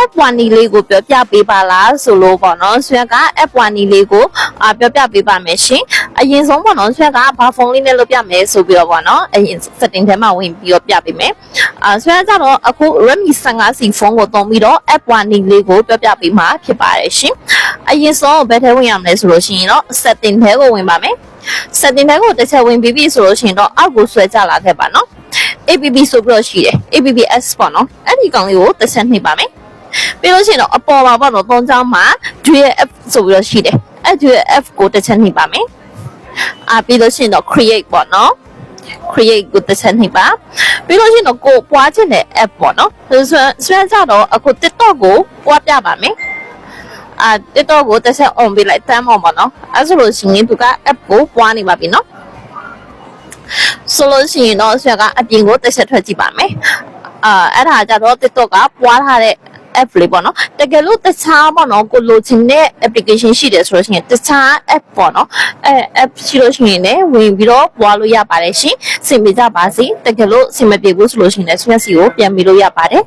F1 လေးကိုပြောပြပေးပါလားဆိုလို့ပေါ့နော်ဆွဲက F1 လေးကိုပြောပြပေးပါမယ်ရှင်အရင်ဆုံးပေါ့နော်ဆွဲကဘာဖုန်းလေးနဲ့လုပ်ပြမယ်ဆိုပြီးတော့ပေါ့နော်အရင် setting ထဲမှာဝင်ပြီးတော့ပြပေးမယ်ဆွဲကြတော့အခု Redmi 15C ဖုန်းကိုသုံးပြီးတော့ F1 လေးကိုပြောပြပေးမှာဖြစ်ပါတယ်ရှင်အရင်ဆုံးဘယ်ထဲဝင်ရမလဲဆိုလို့ရှိရင်တော့ setting ထဲကိုဝင်ပါမယ် setting ထဲကိုတစ်ချက်ဝင်ပြီးပြီဆိုလို့ရှိရင်တော့အောက်ကိုဆွဲကြလာခဲ့ပါနော် APP ဆိုပြီးတော့ရှိတယ် APPS ပေါ့နော်အဲ့ဒီကောင်လေးကိုတစ်ချက်နှိပ်ပါမယ်ပြီးလို့ရှိရင်တော့အပေါ်မှာပေါ့နော်သုံးချောင်းမှာ DF ဆိုပြီးတော့ရှိတယ်အဲ့ DF ကိုတစ်ချက်နှိပ်ပါမယ်ပြီးလို့ရှိရင်တော့ create ပေါ့နော် create ကိုတစ်ချက်နှိပ်ပါပြီးလို့ရှိရင်တော့ကိုပွားချင်တဲ့ app ပေါ့နော်ဆွဲကြတော့အခု TikTok ကိုပွားပြပါမယ်TikTok ကိုတစ်ချက် on ပေးလိုက်တမ်းအောင်ပေါ့နော်အဲ့ဆိုလို့ရှိရင်သူက app ကိုပွားနေပါပြီနော်ဆိုလို့ရှိရင်တော့ဆွဲကအပြင်ကိုတစ်ချက်ထွက်ကြည့်ပါမယ်အဲ့ဒါကြတော့ TikTok ကပွားထားတဲ့ app လေးပေါ့နော်တကယ်လို့တခြားပေါ့နော်ကိုလိုချင်တဲ့ application ရှိတယ်ဆိုလို့ရှိရင်တခြား app ပေါ့နော်app ရှိလို့ရှိရင်လည်းဝင်ပြီးတော့ပွားလို့ရပါတယ်ရှင်စင်ပြကြပါစေတကယ်လို့စင်မပြေဘူးဆိုလို့ရှိရင်လည်းဆွဲစီကိုပြန်ပြီးလို့ရပါတယ်